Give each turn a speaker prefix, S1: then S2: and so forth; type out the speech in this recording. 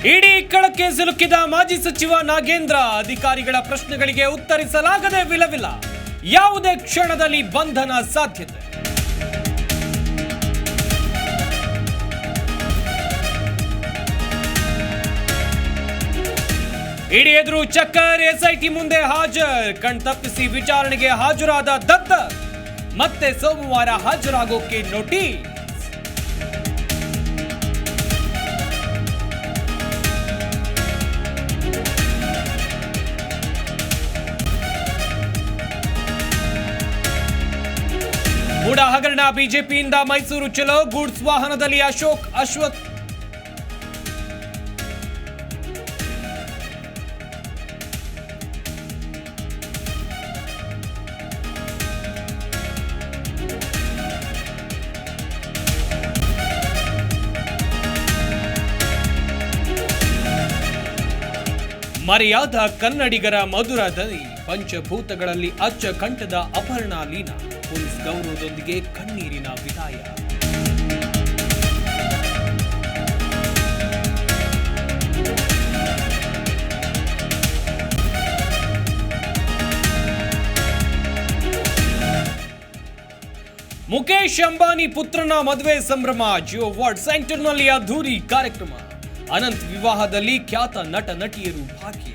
S1: ಇಡೀ ಕಳಕ್ಕೆ ಸಿಲುಕಿದ ಮಾಜಿ ಸಚಿವ ನಾಗೇಂದ್ರ ಅಧಿಕಾರಿಗಳ ಪ್ರಶ್ನೆಗಳಿಗೆ ಉತ್ತರಿಸಲಾಗದೆ ವಿಲವಿಲ. ಯಾವುದೇ ಕ್ಷಣದಲ್ಲಿ ಬಂಧನ ಸಾಧ್ಯತೆ. ಇಡಿ ಎದುರು ಚಕ್ಕರ್, ಎಸ್ಐಟಿ ಮುಂದೆ ಹಾಜರ್. ಕಣ್ತಪ್ಪಿಸಿ ವಿಚಾರಣೆಗೆ ಹಾಜರಾದ ದತ್ತ ಮತ್ತೆ ಸೋಮವಾರ ಹಾಜರಾಗೋಕೆ ನೋಟಿಸ್. ಮೂಡ ಹಗರಣ, ಬಿಜೆಪಿಯಿಂದ ಮೈಸೂರು ಚಲೋ, ಗೂಡ್ಸ್ ವಾಹನದಲ್ಲಿ ಅಶೋಕ್ ಅಶ್ವಥ್. ಮರೆಯಾದ ಕನ್ನಡಿಗರ ಮಧುರ ದನಿ, ಪಂಚಭೂತಗಳಲ್ಲಿ ಅಚ್ಚ ಕಂಠದ ಅಪಹರಣ ಲೀನ. ಪೊಲೀಸ್ ಗೌರವದೊಂದಿಗೆ ಕಣ್ಣೀರಿನ ವಿದಾಯ. ಮುಖೇಶ್ ಅಂಬಾನಿ ಪುತ್ರನ ಮದುವೆ ಸಂಭ್ರಮ. ಜಿಯೋ ವರ್ಲ್ಡ್ ಸೆಂಟರ್ನಲ್ಲಿ ಅದ್ಧೂರಿ ಕಾರ್ಯಕ್ರಮ. ಅನಂತ್ ವಿವಾಹದಲ್ಲಿ ಖ್ಯಾತ ನಟ ನಟಿಯರು ಭಾಗಿ.